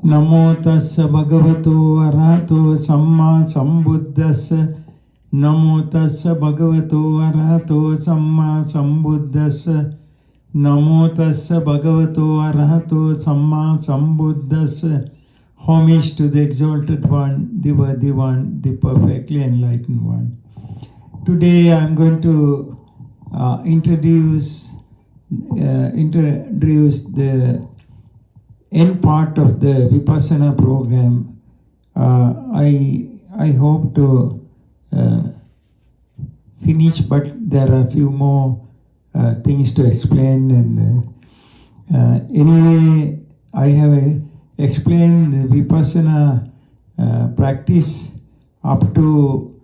Namo tassa bhagavato arahato samma sambuddhassa. Namo tassa bhagavato arahato samma sambuddhassa. Namo tassa bhagavato arahato samma sambuddhassa. Homage to the exalted one, the worthy one, the perfectly enlightened one. Today I am going to introduce the end part of the Vipassana program. I hope to finish, but there are a few more things to explain. And anyway, I have explained the Vipassana practice up to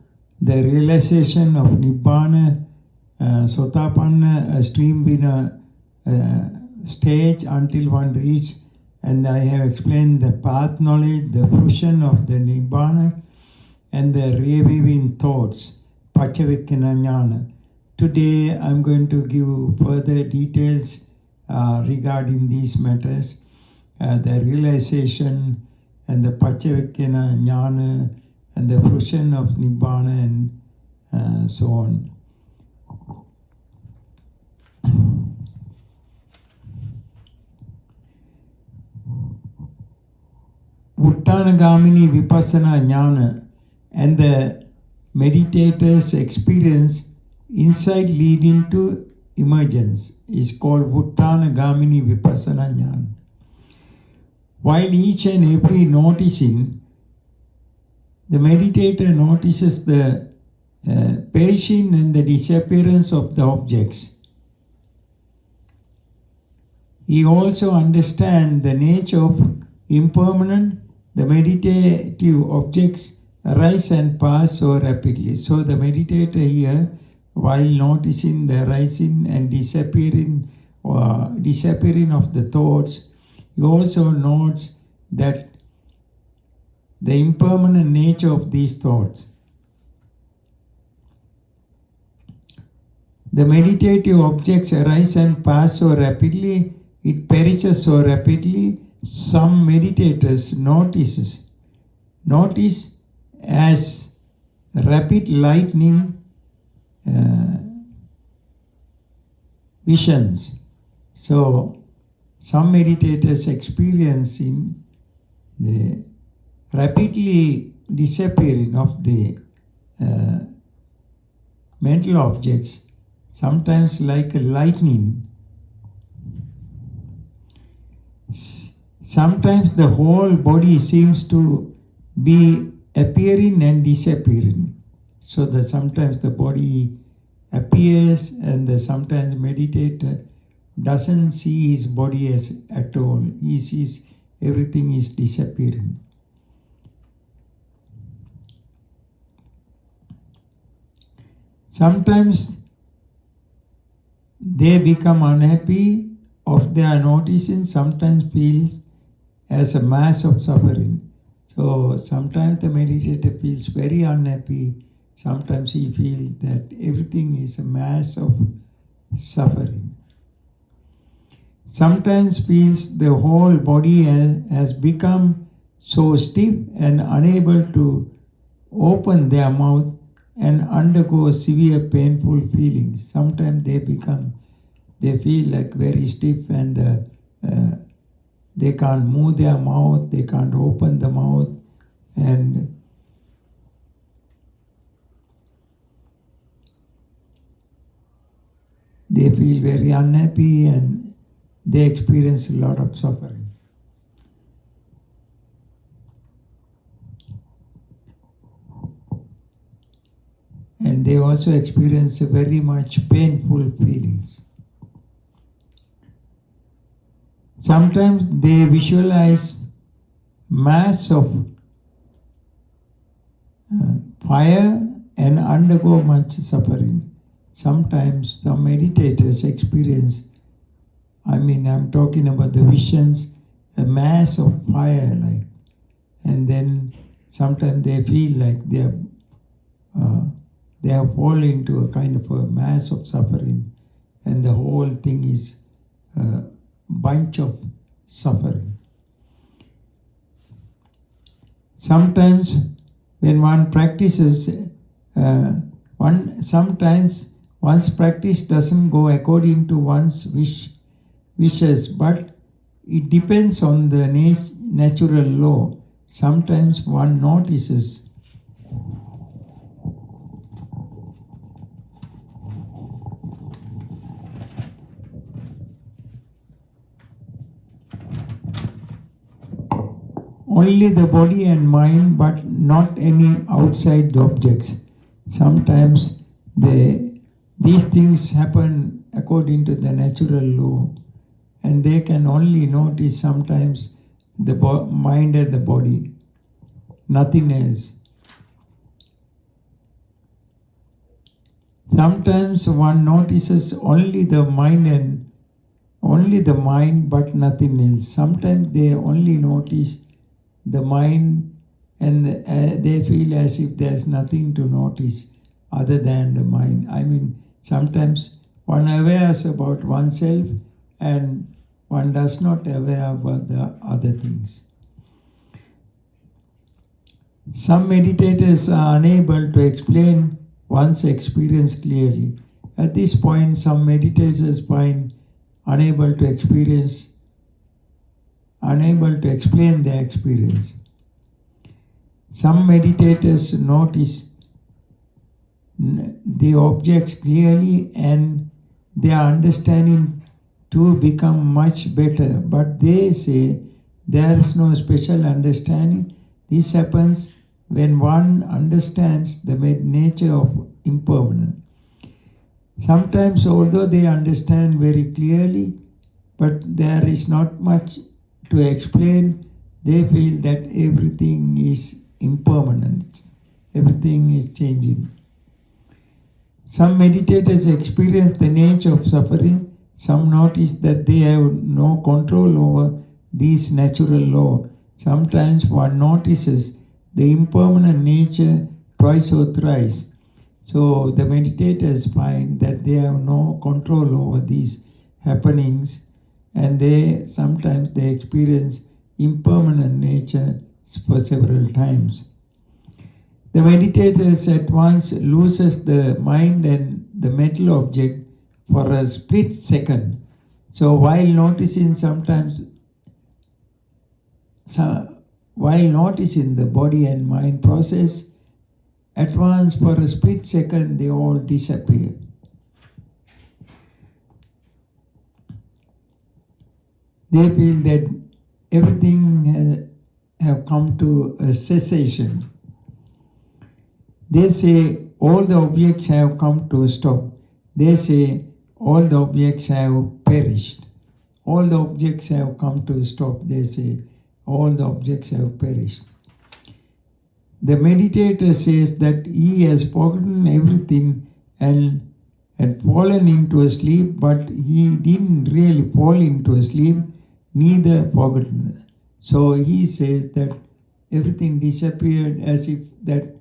the realization of Nibbana, Sotapanna, a stream being a stage until one reaches. And I have explained the path knowledge, the fruition of the Nibbana, and the reviving thoughts, Pachavikkana Jnana. Today I am going to give further details regarding these matters, the realization and the Pachavikkana Jnana, and the fruition of Nibbana, and so on. Uttanagamini Vipassana Jnana and the meditator's experience insight leading to emergence is called Uttanagamini Vipassana Jnana. While each and every noticing, the meditator notices the passing and the disappearance of the objects. He also understands the nature of impermanent. The meditative objects arise and pass so rapidly. So the meditator here, while noticing the rising and disappearing of the thoughts, he also notes that the impermanent nature of these thoughts. The meditative objects arise and pass so rapidly, it perishes so rapidly. Some meditators notice as rapid lightning visions. So some meditators experiencing the rapidly disappearing of the mental objects, sometimes like a lightning. Sometimes the whole body seems to be appearing and disappearing. So that sometimes the body appears and sometimes meditator doesn't see his body as at all. He sees everything is disappearing. Sometimes they become unhappy of their noticing, sometimes feels as a mass of suffering. So sometimes the meditator feels very unhappy, sometimes he feels that everything is a mass of suffering. Sometimes feels the whole body has become so stiff and unable to open their mouth and undergo severe painful feelings. Sometimes they feel like very stiff and they can't move their mouth, they can't open the mouth, and they feel very unhappy and they experience a lot of suffering. And they also experience very much painful feelings. Sometimes they visualize mass of fire and undergo much suffering. Sometimes some meditators experience, I'm talking about the visions, a mass of fire, and then sometimes they feel like they have fallen into a kind of a mass of suffering, and the whole thing is a bunch of suffering. Sometimes when one practices, sometimes one's practice doesn't go according to one's wishes, but it depends on the natural law. Sometimes one notices only the body and mind, but not any outside objects. Sometimes these things happen according to the natural law, and they can only notice sometimes the mind and the body, nothing else. Sometimes one notices only the mind, but nothing else. Sometimes they only notice the mind, and they feel as if there's nothing to notice other than the mind. I mean, sometimes one awares about oneself and one does not aware about the other things. Some meditators are unable to explain one's experience clearly. At this point, some meditators find unable to explain their experience. Some meditators notice the objects clearly and their understanding to become much better, but they say there is no special understanding. This happens when one understands the nature of impermanence. Sometimes, although they understand very clearly, but there is not much to explain, they feel that everything is impermanent, everything is changing. Some meditators experience the nature of suffering. Some notice that they have no control over these natural laws. Sometimes one notices the impermanent nature twice or thrice. So the meditators find that they have no control over these happenings, and sometimes they experience impermanent nature for several times. The meditators at once loses the mind and the mental object for a split second. So while noticing the body and mind process, at once for a split second they all disappear. They feel that everything have come to a cessation. They say all the objects have come to a stop. They say all the objects have perished. All the objects have come to a stop. They say all the objects have perished. The meditator says that he has forgotten everything and had fallen into a sleep, but he didn't really fall into a sleep, neither forgotten. So he says that everything disappeared as if that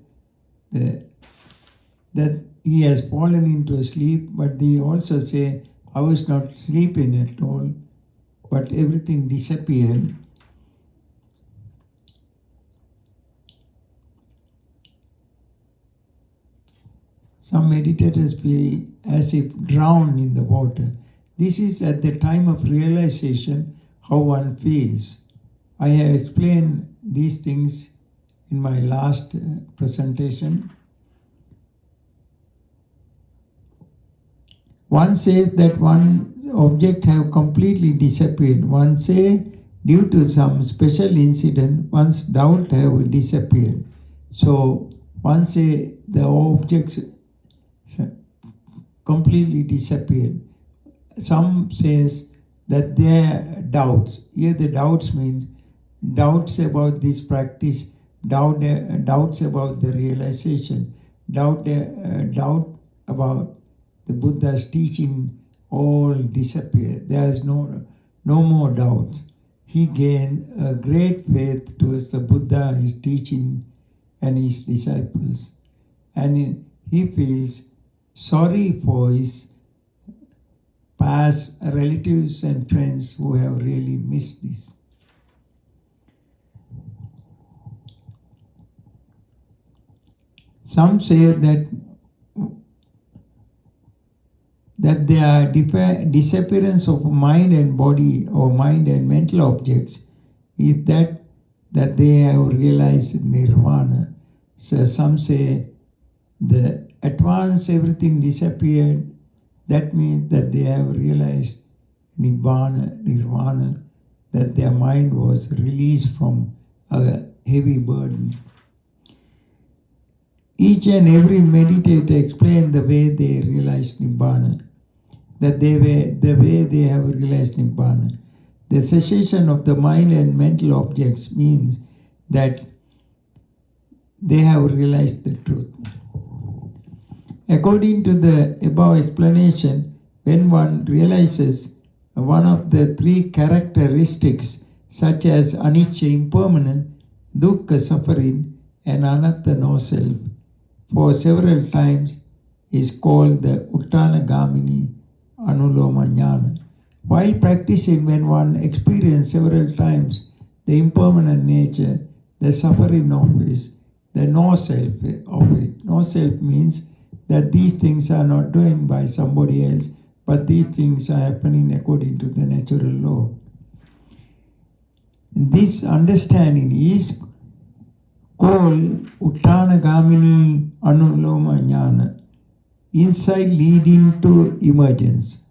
he has fallen into a sleep, but they also say, I was not sleeping at all, but everything disappeared. Some meditators feel as if drowned in the water. This is at the time of realization how one feels. I have explained these things in my last presentation. One says that one object have completely disappeared. One say due to some special incident, one's doubt have disappeared. So one say the objects completely disappeared. Some says that their doubts. Here the doubts means doubts about this practice, doubts about the realization, doubt about the Buddha's teaching all disappear. There is no more doubts. He gained a great faith towards the Buddha, his teaching, and his disciples. And he feels sorry for his past relatives and friends who have really missed this. Some say that the disappearance of mind and body or mind and mental objects is that they have realized nirvana. So some say at once everything disappeared. That means that they have realized nirvana, that their mind was released from a heavy burden. Each and every meditator explained the way they realized Nibbana, the way they have realized Nibbana. The cessation of the mind and mental objects means that they have realized the truth. According to the above explanation, when one realizes one of the three characteristics such as anicca, impermanent, dukkha, suffering, and anatta, no self, for several times is called the Uttanagamini Anuloma Jnana. While practicing, when one experiences several times the impermanent nature, the suffering of it, the no self of it. No self means that these things are not doing by somebody else, but these things are happening according to the natural law. This understanding is called Uttanagamini Anuloma Jnana, insight leading to emergence.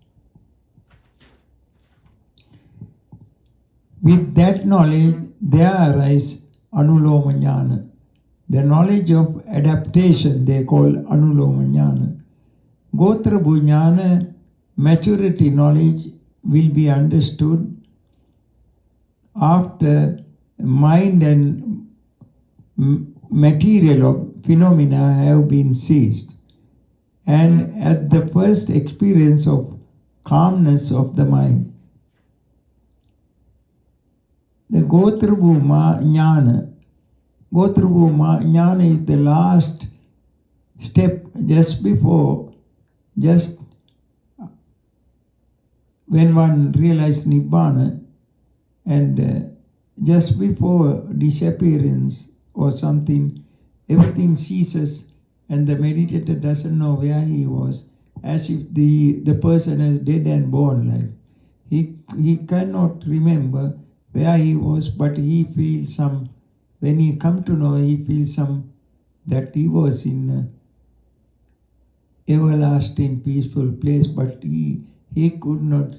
With that knowledge, there arises Anuloma Jnana. The knowledge of adaptation they call Anuloma Jnana. Gotra Jnana, maturity knowledge, will be understood after mind and material of phenomena have been ceased, and at the first experience of calmness of the mind. The Gotrabhu Jnana. Gotrabhu Jnana is the last step just when one realizes Nibbana, and just before disappearance or something, everything ceases and the meditator doesn't know where he was, as if the person is dead and born life. He cannot remember where he was, but he feels when he come to know, he feels that he was in everlasting peaceful place, but he could not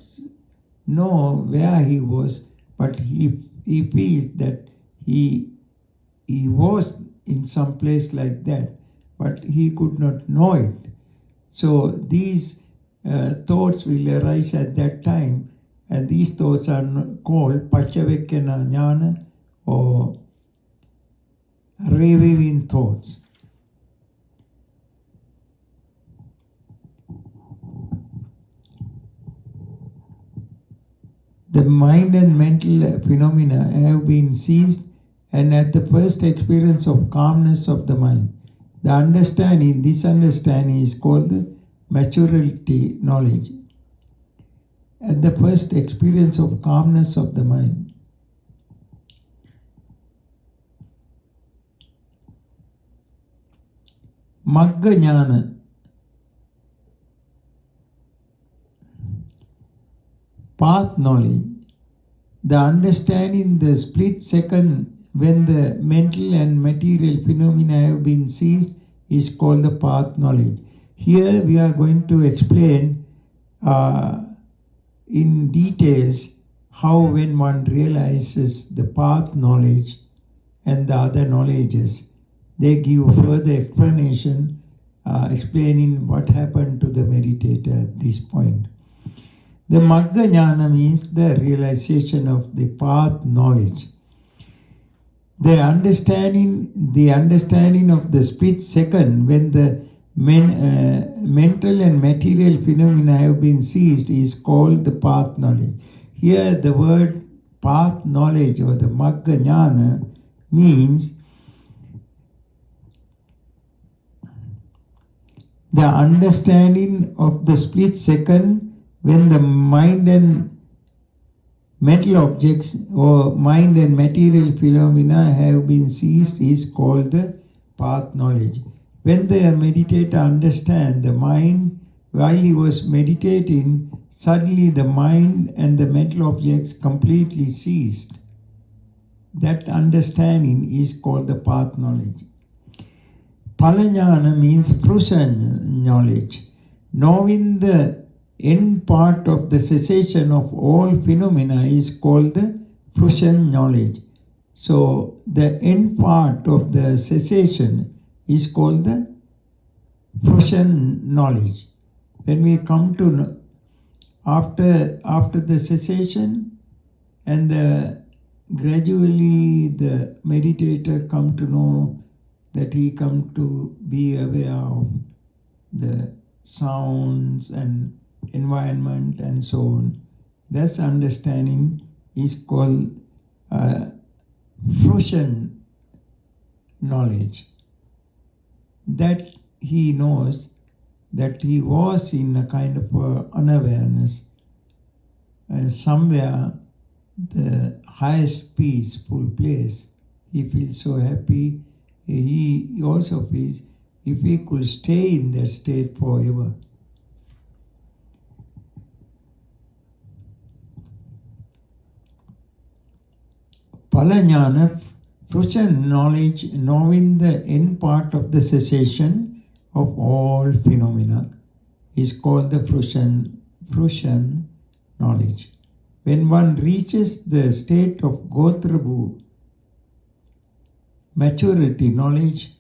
know where he was, but he feels that he was in some place like that, but he could not know it. So these thoughts will arise at that time, and these thoughts are called Paccavekkhana Jnana, or reviving thoughts. The mind and mental phenomena have been ceased, and at the first experience of calmness of the mind, this understanding is called the maturity knowledge. At the first experience of calmness of the mind. Magga Jnana. Path knowledge. The understanding the split second when the mental and material phenomena have been ceased is called the path knowledge. Here we are going to explain in details how when one realizes the path knowledge and the other knowledges, they give further explanation explaining what happened to the meditator at this point. The Magga Jnana means the realization of the path knowledge. The understanding of the split second when the mental and material phenomena have been ceased is called the path knowledge. Here the word path knowledge or the Magga Jnana means the understanding of the split second when the mind and mental objects or mind and material phenomena have been ceased is called the path knowledge. When the meditator understands the mind, while he was meditating, suddenly the mind and the mental objects completely ceased. That understanding is called the path knowledge. Palanyana means fruition knowledge, knowing the end part of the cessation of all phenomena is called the fruition knowledge. So the end part of the cessation is called the fruition knowledge. When we come to after the cessation and gradually the meditator come to know that he come to be aware of the sounds and environment and so on. This understanding is called fruition knowledge. That he knows that he was in a kind of unawareness. Somewhere the highest peaceful place, he feels so happy. He also feels if he could stay in that state forever. Palanyana, fruition knowledge, knowing the end part of the cessation of all phenomena, is called the fruition knowledge. When one reaches the state of Gotrabhu, maturity knowledge,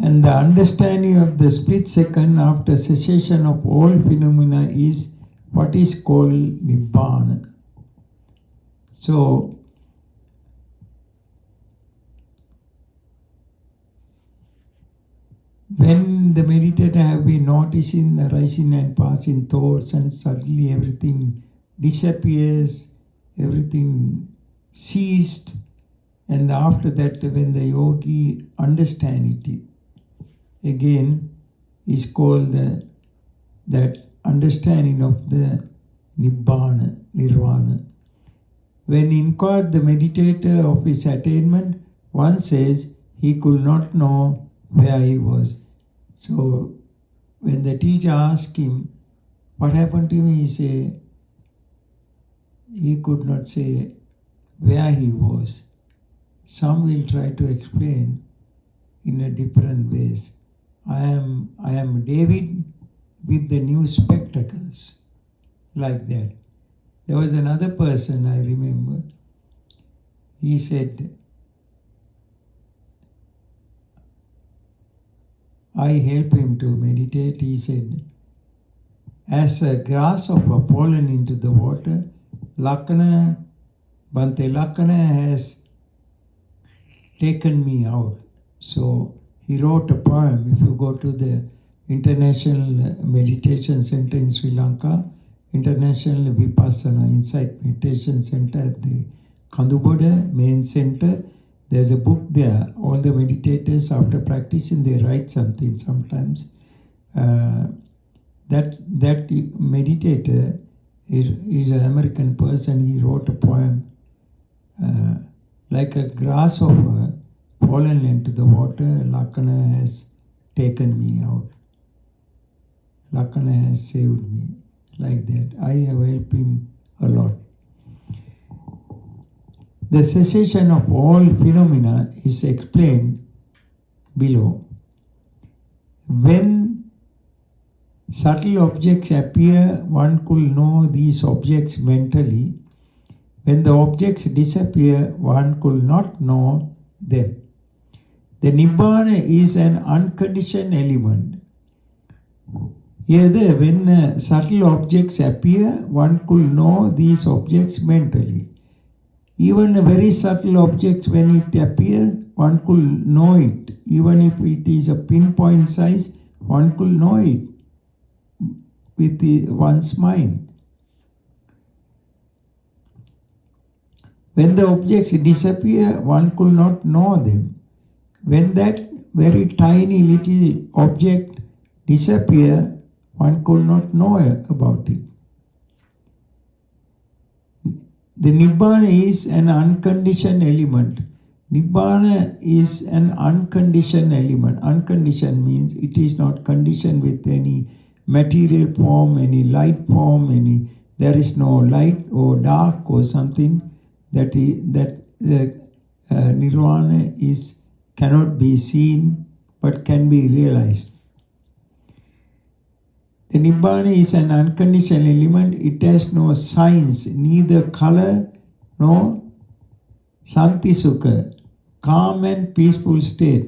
and the understanding of the split second after cessation of all phenomena is what is called Nibbana. So, when the meditator have been noticing the rising and passing thoughts and suddenly everything disappears, everything ceased, and after that when the yogi understand it, again is called that understanding of the Nibbana, Nirvana. When inquired the meditator of his attainment, one says he could not know where he was. So when the teacher asked him, what happened to him, he could not say where he was. Some will try to explain in a different ways. I am David with the new spectacles, like that. There was another person I remember. He said, I helped him to meditate. He said, as a grasshopper fallen into the water, Bhante Lakkana has taken me out. So he wrote a poem. If you go to the International Meditation Center in Sri Lanka, International Vipassana Insight Meditation Center at the Kanduboda main center, there's a book there. All the meditators, after practicing, they write something sometimes. That meditator is an American person. He wrote a poem like a grasshopper fallen into the water. Lakkana has taken me out. Lakkana has saved me. Like that. I have helped him a lot. The cessation of all phenomena is explained below. When subtle objects appear, one could know these objects mentally. When the objects disappear, one could not know them. The Nibbana is an unconditioned element. Here, when subtle objects appear, one could know these objects mentally. Even a very subtle object, when it appears, one could know it. Even if it is a pinpoint size, one could know it with one's mind. When the objects disappear, one could not know them. When very tiny little object disappear, one could not know about it. The Nibbana is an unconditioned element. Nibbana is an unconditioned element. Unconditioned means it is not conditioned with any material form, any light form, there is no light or dark or something that nirvana cannot be seen but can be realized. The Nibbana is an unconditioned element. It has no signs, neither color nor santi sukha, calm and peaceful state.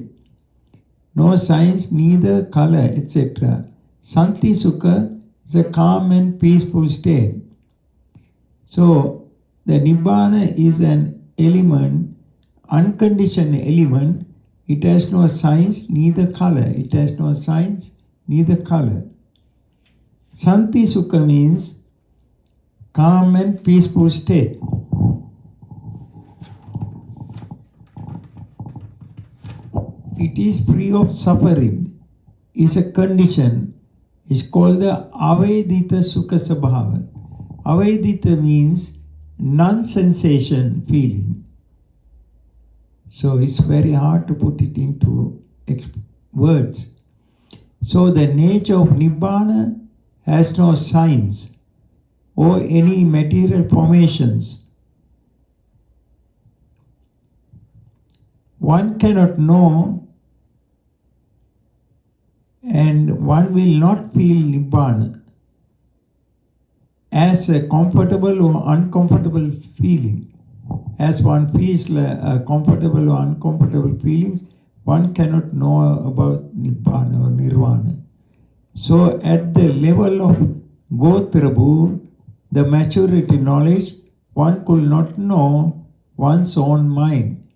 No signs, neither color, etc. Santi sukha is a calm and peaceful state. So the Nibbana is an element, unconditioned element. It has no signs, neither color. It has no signs, neither color. Santi Sukha means calm and peaceful state. It is free of suffering, is a condition, is called the Avedita Sukha Sabhava. Avedita means non-sensation feeling. So it's very hard to put it into words. So the nature of Nibbana has no signs or any material formations. One cannot know and one will not feel Nibbana as a comfortable or uncomfortable feeling. As one feels comfortable or uncomfortable feelings, one cannot know about Nibbana or Nirvana. So at the level of Gotrabhu, the maturity knowledge, one could not know one's own mind.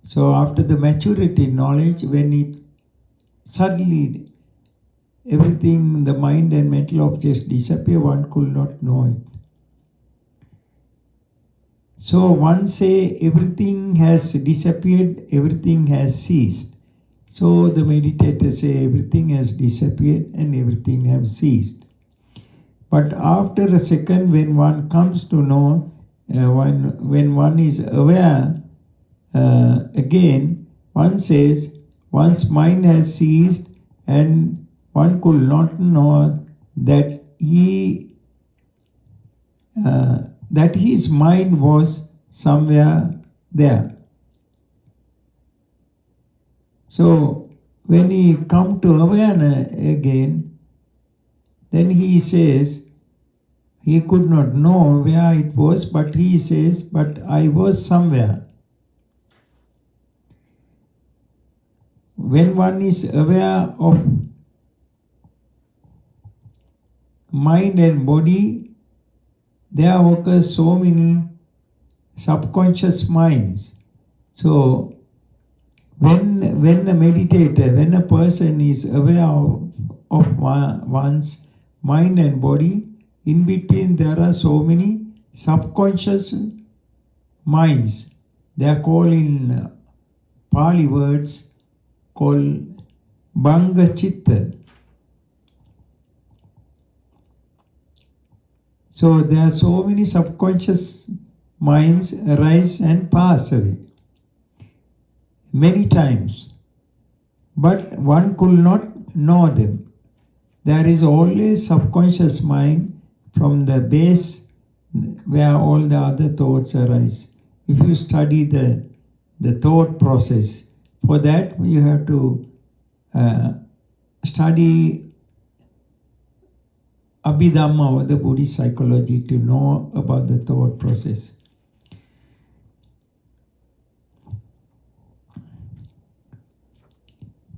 So after the maturity knowledge, when it suddenly everything, the mind and mental objects disappear, one could not know it. So one say everything has disappeared, everything has ceased. So the meditators say everything has disappeared and everything has ceased. But after a second, when one comes to know, when one is aware, again, one says one's mind has ceased and one could not know that that his mind was somewhere there. So when he come to awareness again, then he says he could not know where it was, but he says, but I was somewhere. When one is aware of mind and body, there occurs so many subconscious minds. So when the meditator, when a person is aware of one's mind and body, in between there are so many subconscious minds. They are called in Pali words called Bhanga Chitta. So there are so many subconscious minds arise and pass away many times, but one could not know them. There is always subconscious mind from the base where all the other thoughts arise. If you study the thought process, for that you have to study Abhidhamma or the Buddhist psychology to know about the thought process.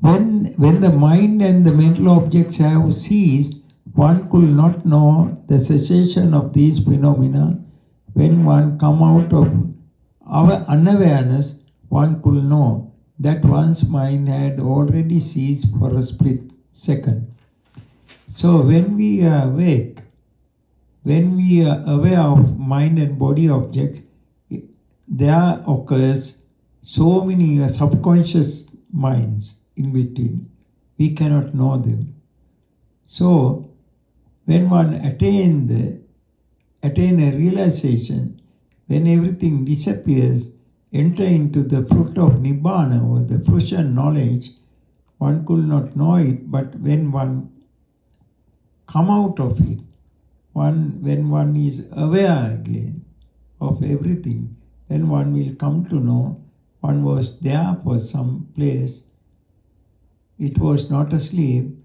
When the mind and the mental objects have ceased, one could not know the cessation of these phenomena. When one come out of our unawareness, one could know that one's mind had already ceased for a split second. So when we are awake, when we are aware of mind and body objects, there occurs so many subconscious minds in between. We cannot know them. So, when one attain a realization, when everything disappears, enter into the fruit of Nibbana or the fruition knowledge, one could not know it, but when one come out of it, when one is aware again of everything, then one will come to know one was there for some place. It was not asleep.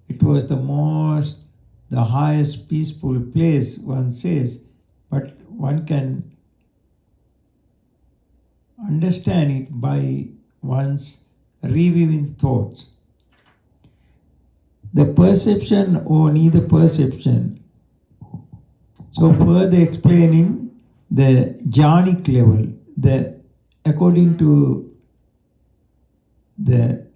It was the highest peaceful place, one says, but one can understand it by one's reviewing thoughts. The perception or neither perception. So further explaining the jhanic level, according to the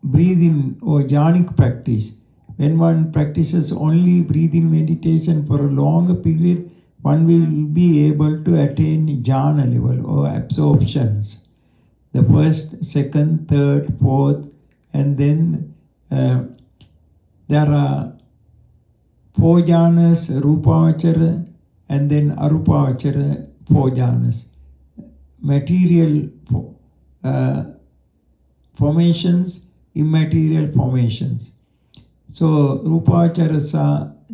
breathing or jhanic practice, when one practices only breathing meditation for a longer period, one will be able to attain jhana level or absorptions. The first, second, third, fourth, and then there are 4 jhanas, rupavachara, and then arupavachara, 4 jhanas. Material formations, immaterial formations. So, rupavachara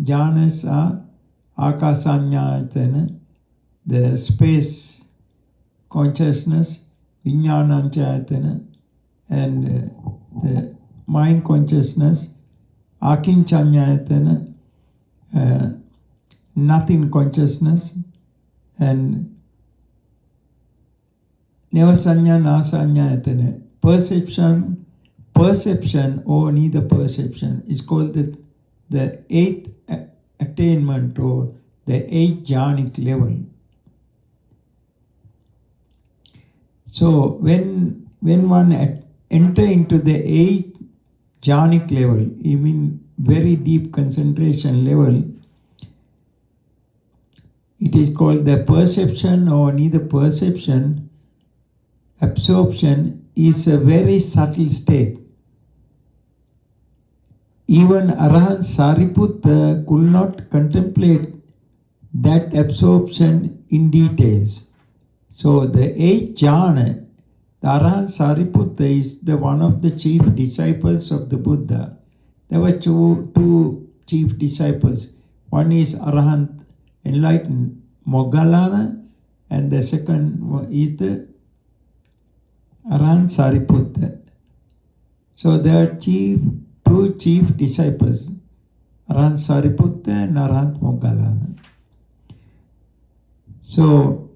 jhanas are akasanyayatana, the space consciousness, vijnananchayatana, and the mind consciousness, akinchanyayatana, nothing consciousness, and nevasanya nasanyayatana, perception or neither perception is called the 8th attainment or the 8th jhanic level. So when one enter into the 8th jhanic level, you mean very deep concentration level, it is called the perception or neither perception. Absorption is a very subtle state. Even Arahant Sariputta could not contemplate that absorption in details. So the 8th jhana, the Arahant Sariputta is the one of the chief disciples of the Buddha. There were two chief disciples. One is Arahant enlightened Moggallana, and the second is the Arahant Sariputta. So there are two chief disciples, Arahant Sariputta and Arahant Moggallana. So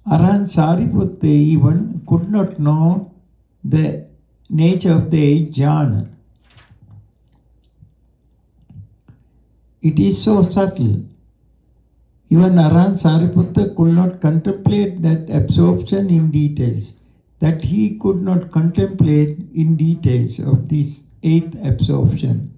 Arahant Sariputta even could not know the nature of the 8th jhana. It is so subtle. Even Arahant Sariputta could not contemplate that absorption in details, that he could not contemplate in details of this 8th absorption.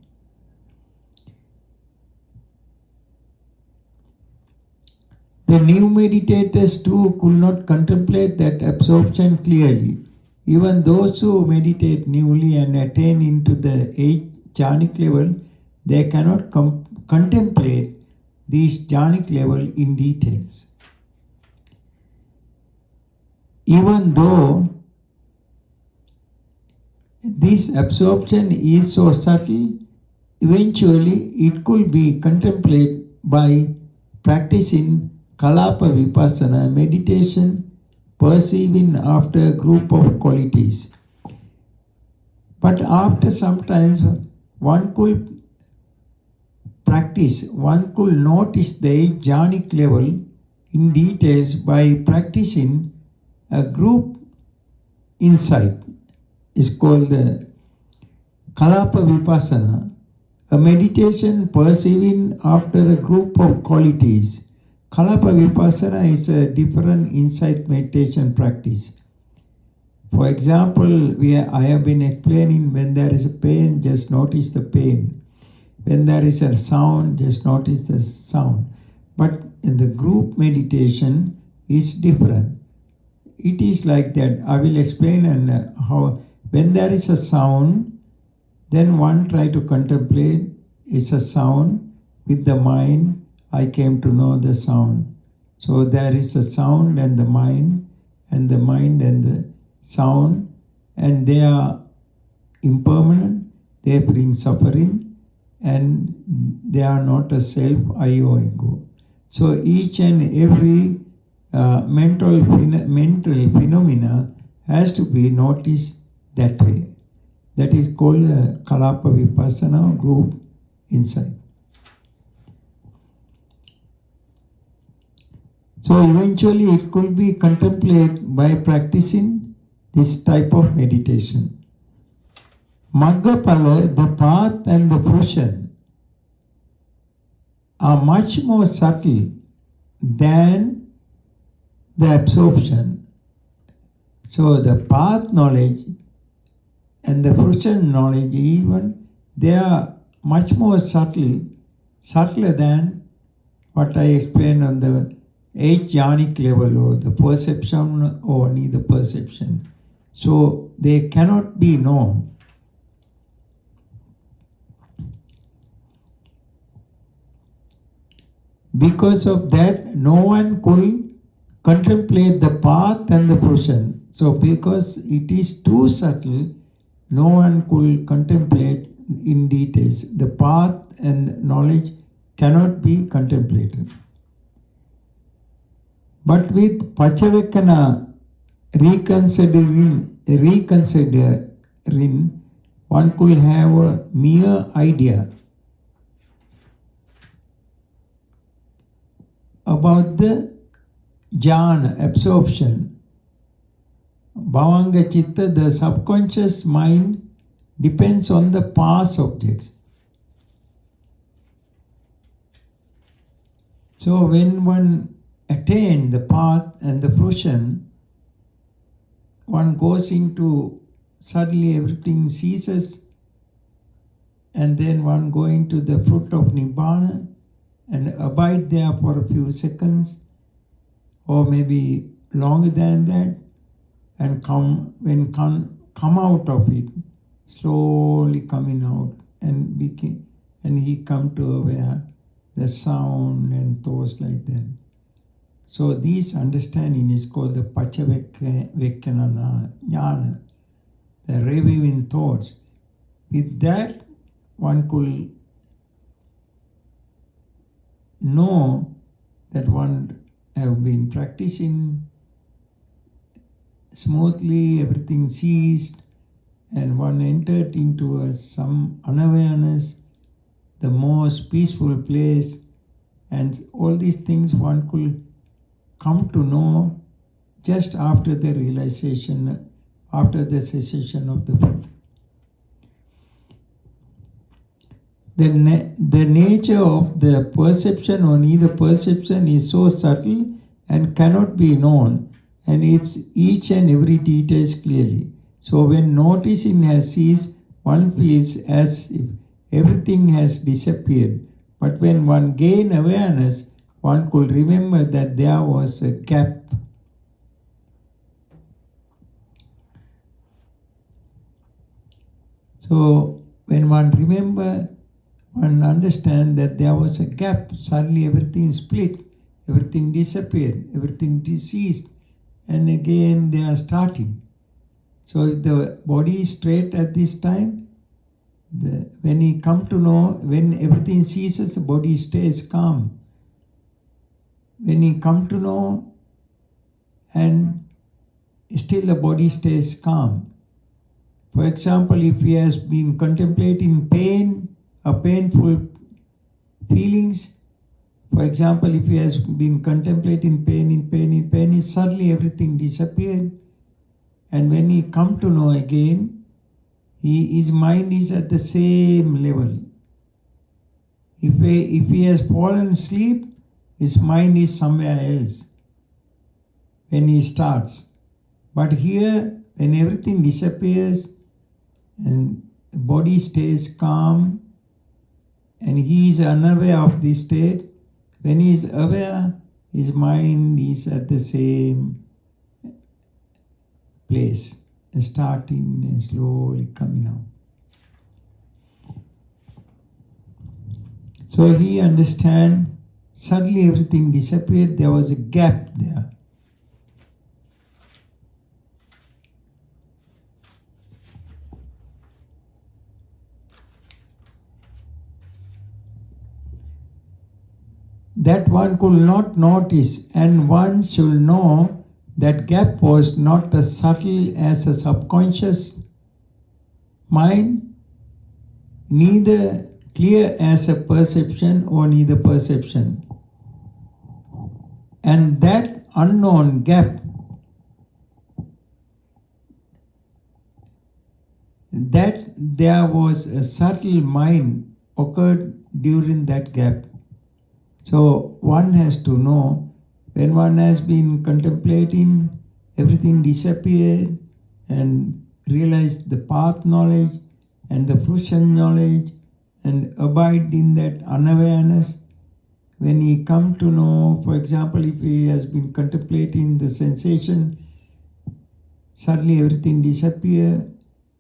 The new meditators too could not contemplate that absorption clearly. Even those who meditate newly and attain into the 8th jhanic level, they cannot contemplate this jhanic level in details. Even though this absorption is so subtle, eventually it could be contemplated by practicing Kalapa Vipassana meditation, perceiving after a group of qualities. But after some time, one could practice, one could notice the jhanic level in details by practicing a group insight. Is called the Kalapa Vipassana, a meditation perceiving after a group of qualities. Kalapa Vipassana is a different insight meditation practice. For example, I have been explaining, when there is a pain, just notice the pain. When there is a sound, just notice the sound. But in the group meditation is different. It is like that. I will explain and how When there is a sound, then one try to contemplate, it's a sound. With the mind, I came to know the sound. So there is a sound and the mind and the sound, and they are impermanent, they bring suffering, and they are not a self, I or ego. So each and every mental phenomena has to be noticed that way. That is called Kalapa Vipassana group insight. So eventually it could be contemplated by practicing this type of meditation. Maggapala, the path and the fruition are much more subtle than the absorption. So the path knowledge and the fruition knowledge, even, they are much more subtler than what I explained on the 8th jhanic level, or the perception, or only the perception. So they cannot be known. Because of that, no one could contemplate the path and the fruition. So because it is too subtle, no one could contemplate in details. The path and knowledge cannot be contemplated. But with Pachavekana reconsidering, one could have a mere idea about the jhana, absorption. Bhavanga Chitta, the subconscious mind, depends on the past objects. So when one attains the path and the fruition, one goes into, suddenly everything ceases, and then one going to the fruit of Nibbana and abide there for a few seconds, or maybe longer than that, and come out of it, slowly coming out, and he come to aware the sound and thoughts like that. So this understanding is called the Pachavekana jnana, the reviving thoughts. With that, one could know that one have been practicing smoothly, everything ceased, and one entered into some unawareness, the most peaceful place, and all these things one could come to know just after the realization, after the cessation of the fruit. The nature of the perception, or neither perception, is so subtle and cannot be known, and it's each and every detail clearly. So when noticing has ceased, one feels as if everything has disappeared. But when one gains awareness, one could remember that there was a gap. So when one remember, one understand that there was a gap. Suddenly everything split, everything disappeared, everything ceased, and again they are starting. So if the body is straight at this time, when he come to know, when everything ceases, the body stays calm. When he come to know, and still the body stays calm. For example, if he has been contemplating pain, a painful feelings, for example, if he has been contemplating pain, suddenly everything disappeared. And when he come to know again, his mind is at the same level. If he has fallen asleep, his mind is somewhere else when he starts. But here, when everything disappears and the body stays calm, and he is unaware of this state, when he is aware, his mind is at the same place, starting and slowly coming out. So he understand, suddenly everything disappeared, there was a gap there. That one could not notice, and one should know that gap was not as subtle as a subconscious mind, neither clear as a perception or neither perception. And that unknown gap, that there was a subtle mind occurred during that gap. So one has to know, when one has been contemplating, everything disappeared, and realized the path knowledge and the fruition knowledge, and abide in that unawareness. When he come to know, for example, if he has been contemplating the sensation, suddenly everything disappear,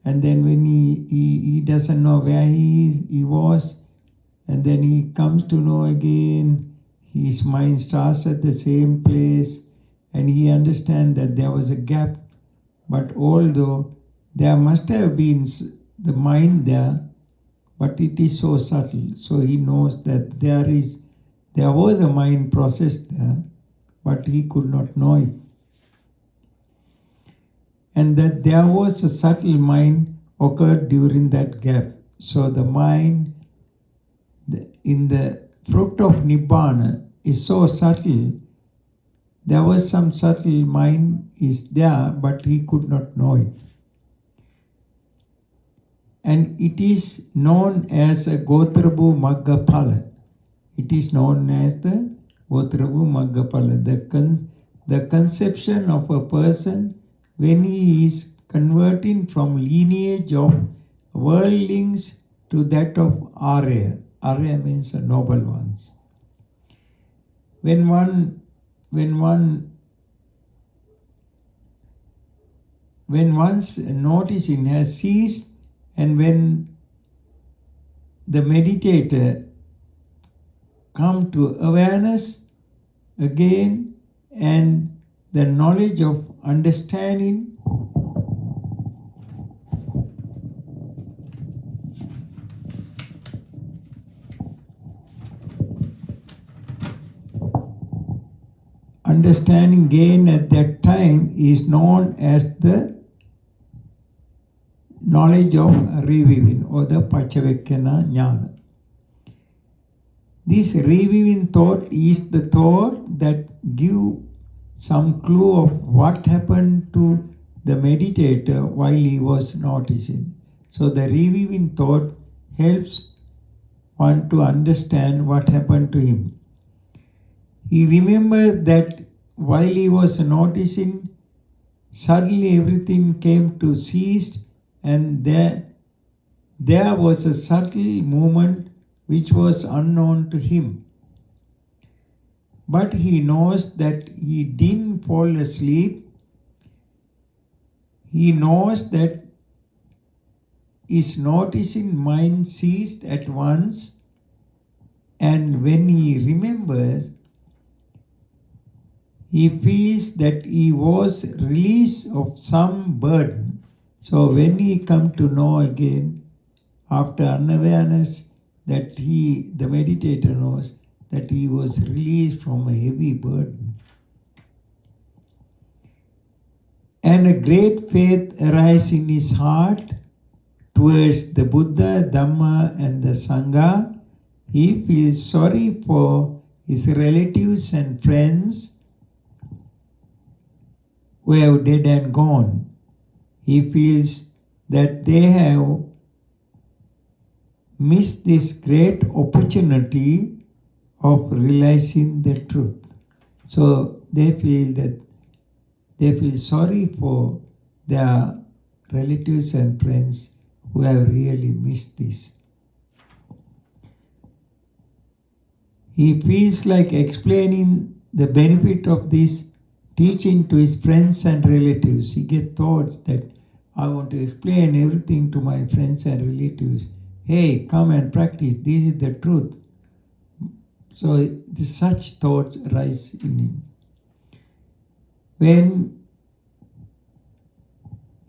and then when he doesn't know where he was, and then he comes to know again, his mind starts at the same place, and he understands that there was a gap. But although there must have been the mind there, but it is so subtle, so he knows that there was a mind process there, but he could not know it. And that there was a subtle mind occurred during that gap. So the mind in the fruit of Nibbana is so subtle. There was some subtle mind is there, but he could not know it. And it is known as a Gotrabu Maggaphala. It is known as the Gotrabu Maggaphala, the conception of a person when he is converting from lineage of worldlings to that of Arya. Arya means noble ones. When one's noticing has ceased, and when the meditator come to awareness again, and the knowledge of understanding gained at that time is known as the knowledge of reviving, or the Paccavekkhana Jnana. This reviving thought is the thought that gives some clue of what happened to the meditator while he was noticing. So the reviving thought helps one to understand what happened to him. He remembered that while he was noticing, suddenly everything came to cease, and there was a subtle movement which was unknown to him. But he knows that he didn't fall asleep. He knows that his noticing mind ceased at once, and when he remembers, he feels that he was released of some burden. So when he come to know again, after unawareness, that the meditator knows that he was released from a heavy burden. And a great faith arises in his heart towards the Buddha, Dhamma and the Sangha. He feels sorry for his relatives and friends who have dead and gone. He feels that they have missed this great opportunity of realizing the truth. So they feel sorry for their relatives and friends who have really missed this. He feels like explaining the benefit of this teaching to his friends and relatives. He gets thoughts that I want to explain everything to my friends and relatives. Hey, come and practice. This is the truth. So such thoughts arise in him. When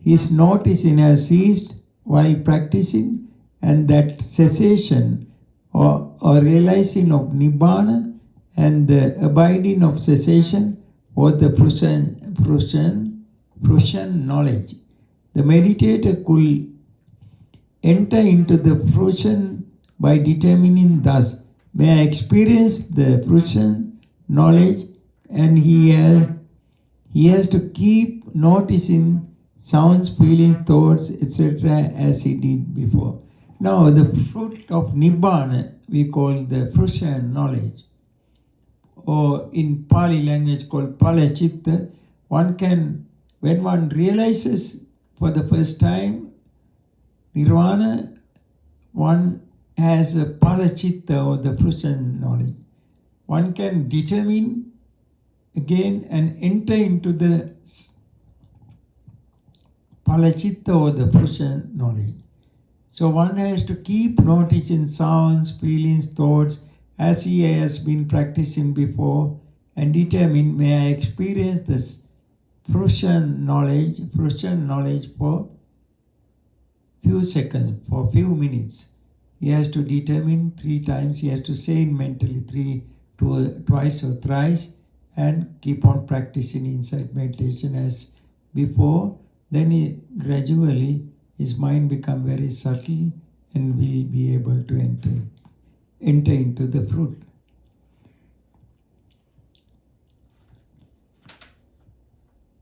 his noticing has ceased while practicing, and that cessation or realizing of Nibbana and the abiding of cessation or the fruition knowledge, the meditator could enter into the fruition by determining thus, may I experience the fruition knowledge, and he has to keep noticing sounds, feelings, thoughts, etc. as he did before. Now the fruit of Nibbana we call the fruition knowledge, or in Pali language called Palachitta. One can, when one realizes for the first time Nirvana, one has a Palachitta or the fruition knowledge. One can determine again and enter into the Palachitta or the fruition knowledge. So one has to keep noticing sounds, feelings, thoughts as he has been practicing before, and determine, may I experience this fruition knowledge for few seconds, for few minutes. He has to determine 3 times, he has to say it mentally twice or thrice, and keep on practicing inside meditation as before. Then gradually his mind become very subtle and will be able to enter into the fruit.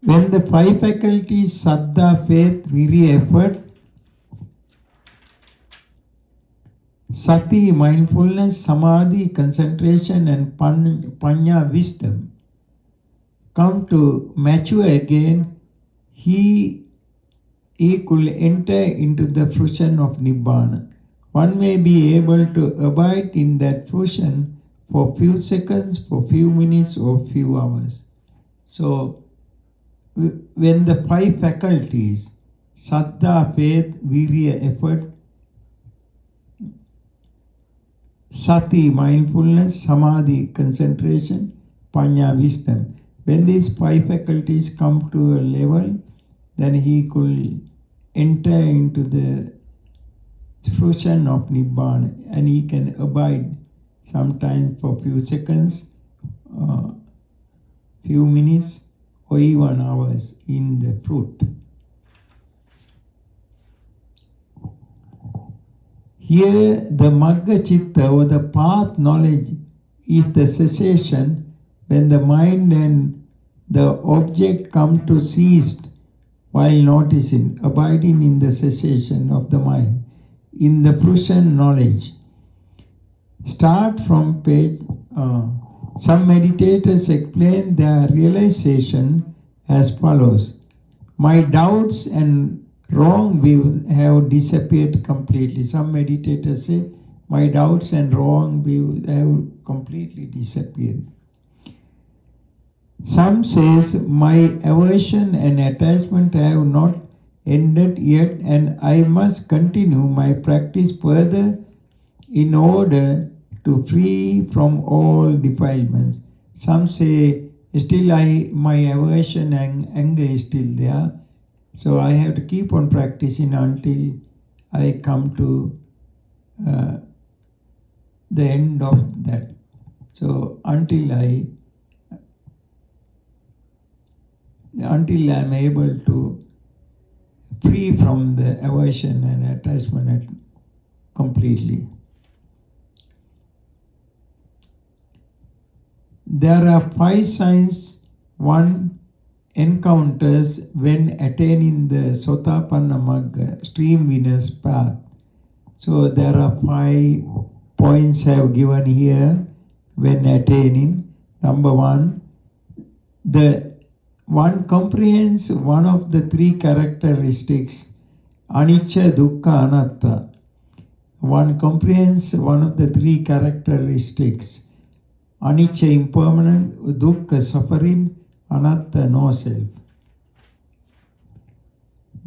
When the 5 faculties, Saddha, faith, Virya, effort, Sati, mindfulness, Samadhi, concentration, and Panya, wisdom, come to mature again, he could enter into the fruition of Nibbana. One may be able to abide in that fruition for few seconds, for few minutes, or few hours. So, when the 5 faculties, Saddha, faith, Virya, effort, Sati, mindfulness, Samadhi, concentration, Panya, wisdom, when these 5 faculties come to a level, then he could enter into the fruition of Nibbana, and he can abide sometimes for few seconds, few minutes, or even hours in the fruit. Here the Magga Chitta or the path knowledge is the cessation when the mind and the object come to cease while noticing, abiding in the cessation of the mind, in the fruition knowledge. Start from page. Some meditators explain their realization as follows. My doubts and wrong views have disappeared completely. Some meditators say, my doubts and wrong views have completely disappeared. Some says, my aversion and attachment have not ended yet, and I must continue my practice further in order to free from all defilements. Some say, still my aversion and anger is still there, so I have to keep on practicing until I come to the end of that. So until I am able to free from the aversion and attachment completely. There are 5 signs one encounters when attaining the Sotapanna Magga, stream winner's path. So there are 5 points I have given here when attaining. Number 1, one comprehends one of the 3 characteristics, anicca, dukkha, anatta. One comprehends one of the 3 characteristics, anicca, impermanent, dukkha, suffering, anatta, no self.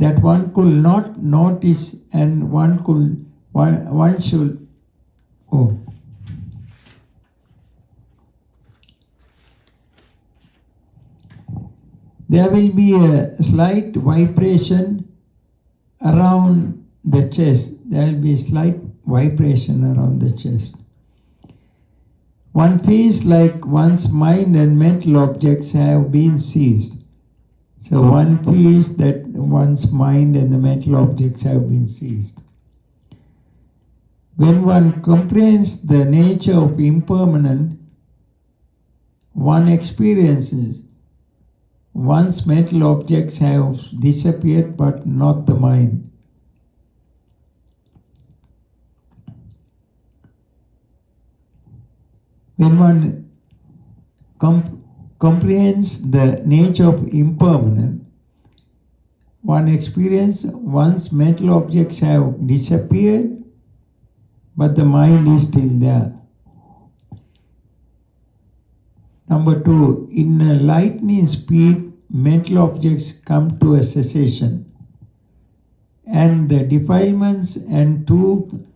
that one could not notice, and one should, oh, there will be a slight vibration around the chest. There will be a slight vibration around the chest. One feels like one's mind and mental objects have been seized. So one feels that one's mind and the mental objects have been seized. When one comprehends the nature of impermanence, one experiences one's mental objects have disappeared, but not the mind. When one comprehends the nature of impermanence, one experiences one's mental objects have disappeared, but the mind is still there. Number 2, in a lightning speed, mental objects come to a cessation, and the defilements and two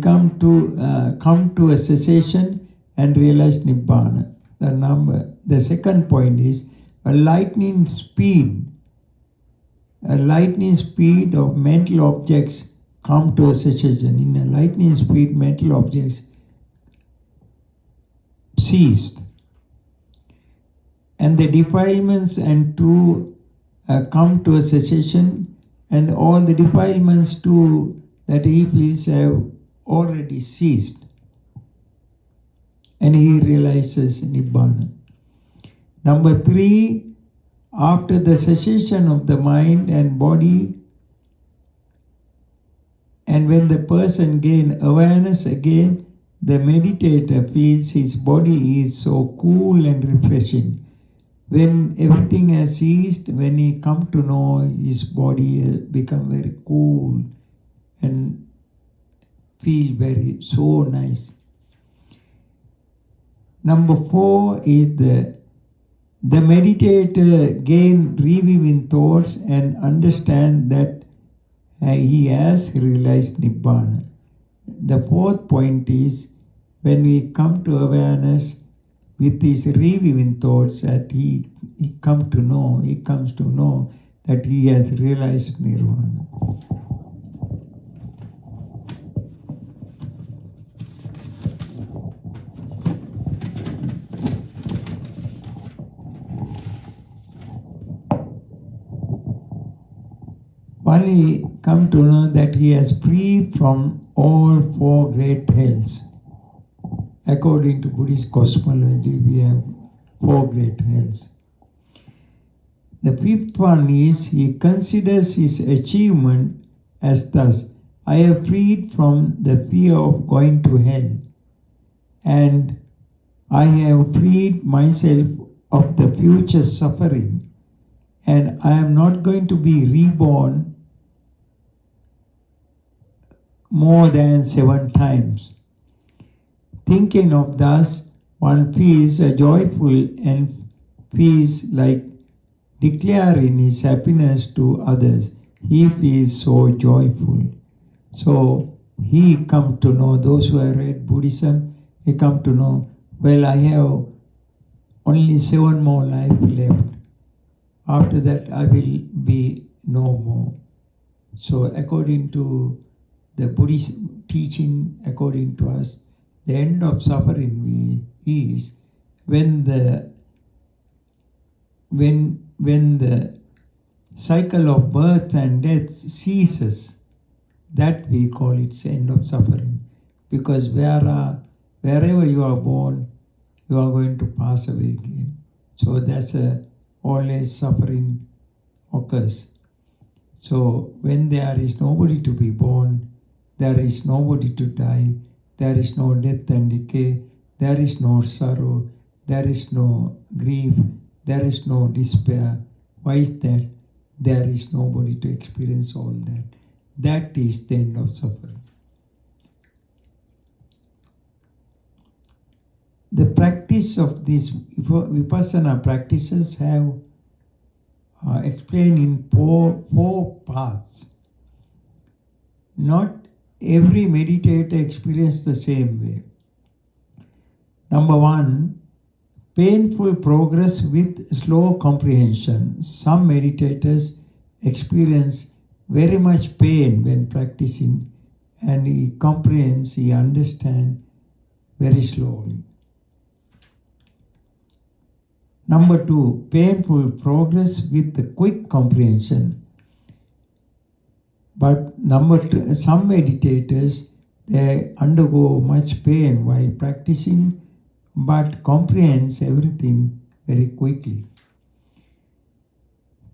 come to a cessation and realize Nibbana. The second point is a lightning speed of mental objects come to a cessation. In a lightning speed, mental objects ceased, and the defilements and two come to a cessation, and all the defilements too that he feels have already ceased, and he realizes Nibbana. Number 3, after the cessation of the mind and body, and when the person gains awareness again, the meditator feels his body is so cool and refreshing. When everything has ceased, when he come to know, his body has become very cool and feel so nice. Number 4 is the meditator gain reviewing thoughts and understand that he has realized Nibbana. The fourth point is when we come to awareness with these reviewing thoughts, that he comes to know that he has realized Nirvana. Only come to know that he has free from all 4 great hells. According to Buddhist cosmology, we have 4 great hells. The 5th one is he considers his achievement as thus: I have freed from the fear of going to hell, and I have freed myself of the future suffering, and I am not going to be reborn more than 7 times. Thinking of thus, one feels joyful and feels like declaring his happiness to others. He feels so joyful. So he come to know, those who have read Buddhism, he come to know, well, I have only 7 more life left. After that I will be no more. So according to the Buddhist teaching, according to us, the end of suffering is when the cycle of birth and death ceases. That we call it end of suffering, because wherever you are born, you are going to pass away again. So that's always suffering occurs. So when there is nobody to be born, there is nobody to die, there is no death and decay, there is no sorrow, there is no grief, there is no despair. Why is that? There is nobody to experience all that. That is the end of suffering. The practice of these Vipassana practices have explained in four parts. Not every meditator experiences the same way. Number one, painful progress with slow comprehension. Some meditators experience very much pain when practicing, and he comprehends, he understands very slowly. Number two, painful progress with the quick comprehension. But some meditators, they undergo much pain while practicing, but comprehends everything very quickly.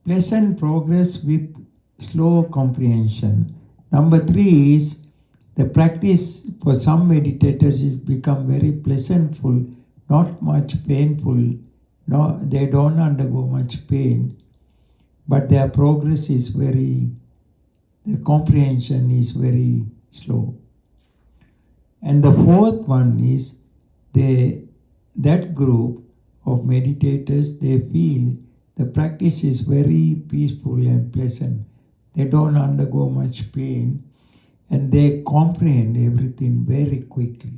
Pleasant progress with slow comprehension. Number three is the practice for some meditators is become very pleasantful, not much painful. No, they don't undergo much pain, but their progress is the comprehension is very slow. And the fourth one is that group of meditators, they feel the practice is very peaceful and pleasant. They don't undergo much pain and they comprehend everything very quickly.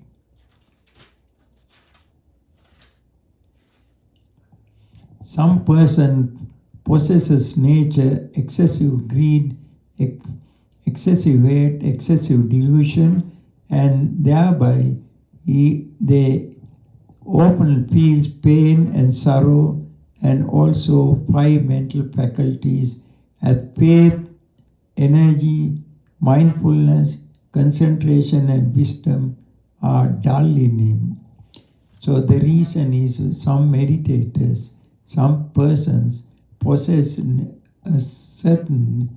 Some person possesses nature, excessive greed, excessive hate, excessive delusion, and thereby they often feels pain and sorrow, and also five mental faculties as faith, energy, mindfulness, concentration, and wisdom are dull in him. So the reason is some meditators, some persons possess a certain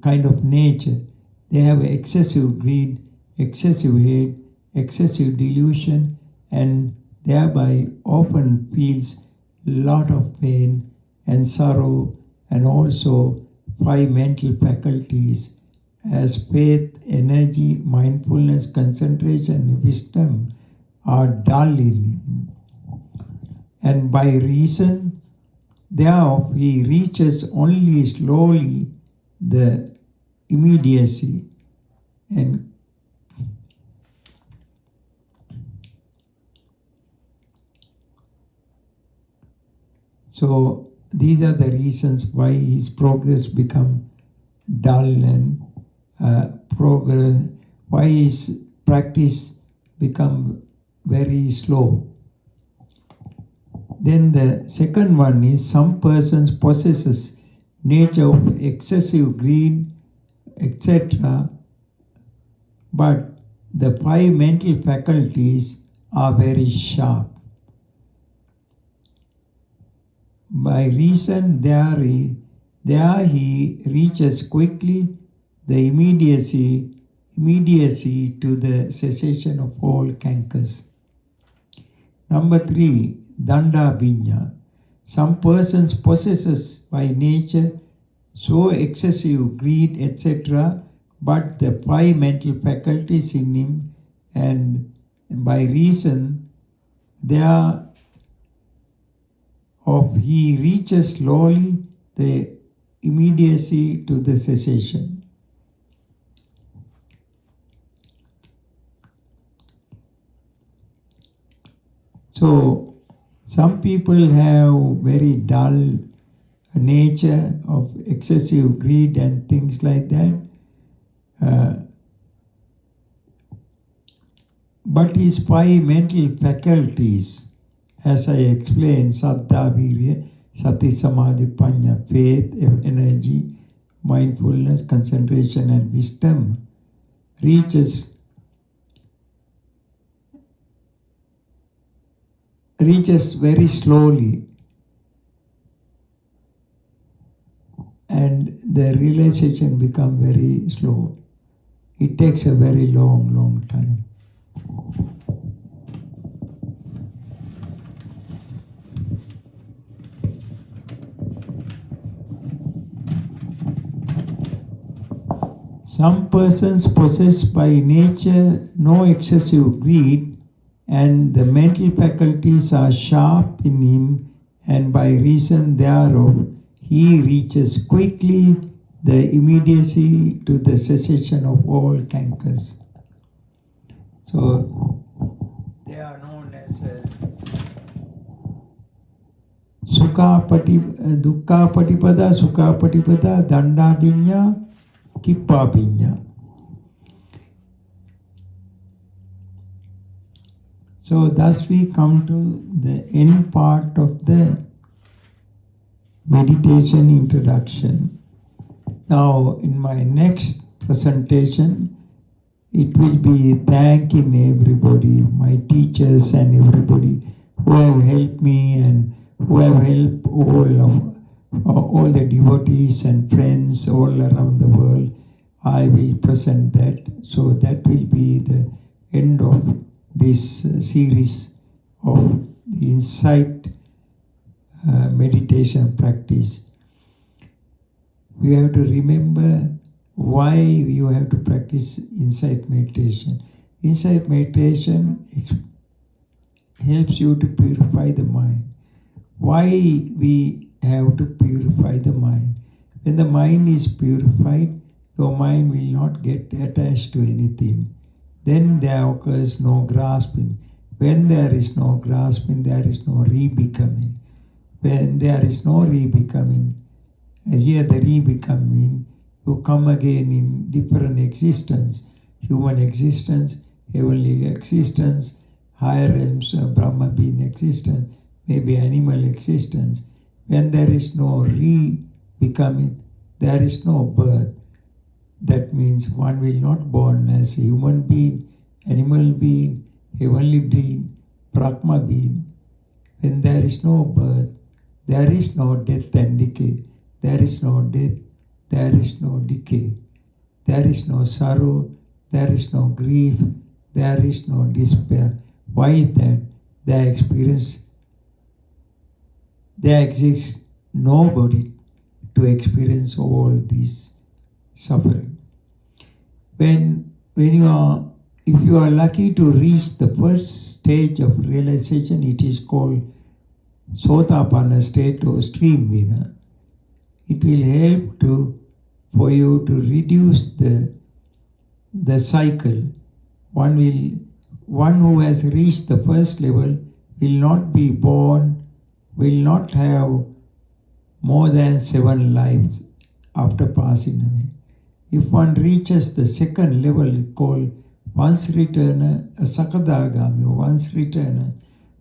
kind of nature. They have excessive greed, excessive hate, excessive delusion, and thereby often feels lot of pain and sorrow, and also five mental faculties as faith, energy, mindfulness, concentration, and wisdom are dull in him. And by reason thereof he reaches only slowly the immediacy. And so these are the reasons why his progress become dull and why his practice become very slow. Then the second one is some persons possesses nature of excessive greed, etc. But the five mental faculties are very sharp. By reason there he reaches quickly the immediacy to the cessation of all cankers. Number three, danda vinya. Some persons possesses by nature so excessive greed, etc., but the five mental faculties in him, and by reason thereof he reaches slowly the immediacy to the cessation. So some people have very dull nature of excessive greed and things like that. But his five mental faculties, as I explained, Saddha, Virya, Sati, Samadhi, Panya, faith, energy, mindfulness, concentration, and wisdom, reaches very slowly, and the realization becomes very slow. It takes a very long time. Some persons possess by nature no excessive greed, and the mental faculties are sharp in him, and by reason thereof he reaches quickly the immediacy to the cessation of all cankers. So they are known as Sukha Dukkha Patipada, Sukha Patipada, Danda Binya, Kippa Binya. So thus we come to the end part of the meditation introduction. Now in my next presentation, it will be thanking everybody, my teachers and everybody who have helped me and who have helped all the devotees and friends all around the world. I will present that. So that will be the end of this series of the insight meditation practice. We have to remember why you have to practice insight meditation. Insight meditation helps you to purify the mind. Why we have to purify the mind? When the mind is purified, your mind will not get attached to anything. Then there occurs no grasping. When there is no grasping, there is no re-becoming. When there is no re-becoming, here the re-becoming, you come again in different existence, human existence, heavenly existence, higher realms, Brahma being existence, maybe animal existence. When there is no re-becoming, there is no birth. That means one will not born as a human being, animal being, heavenly being, Brahma being. When there is no birth, there is no death and decay. There is no death, there is no decay. There is no sorrow, there is no grief, there is no despair. Why is that? There exists nobody to experience all this suffering. If you are lucky to reach the first stage of realization, it is called Sotapanna state or stream winner. It will help for you to reduce the cycle. One who has reached the first level will not be born, will not have more than 7 lives after passing away. If one reaches the second level called once returner, a Sakadagami, or once returner,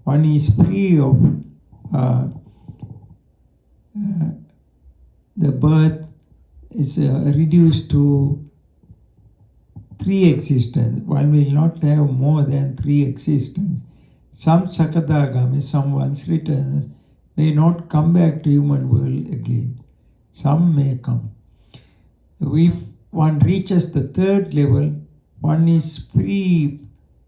one is free of the birth is reduced to 3 existence. One will not have more than 3 existence. Some Sakadagami, some once returners, may not come back to human world again. Some may come. If one reaches the third level, one is free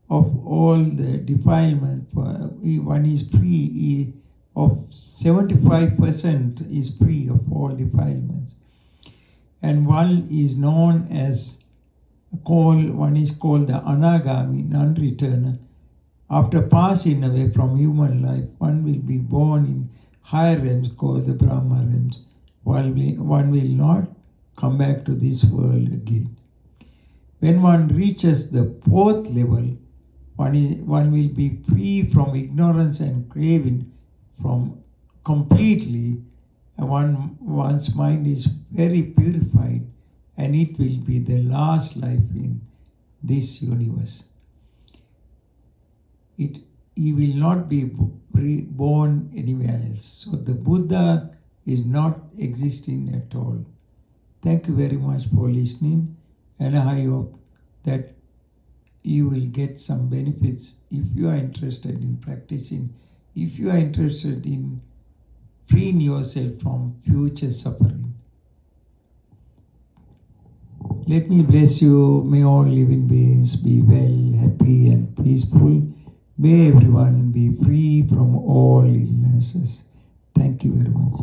of all the defilement. One is free of 75% is free of all defilements. And one is called the Anagami, non-returner. After passing away from human life, one will be born in higher realms called the Brahma realms. One will not come back to this world again. When one reaches the 4th level, one will be free from ignorance and craving from completely. One's mind is very purified, and it will be the last life in this universe. He will not be born anywhere else. So the Buddha is not existing at all. Thank you very much for listening, and I hope that you will get some benefits if you are interested in practicing, if you are interested in freeing yourself from future suffering. Let me bless you. May all living beings be well, happy and peaceful. May everyone be free from all illnesses. Thank you very much.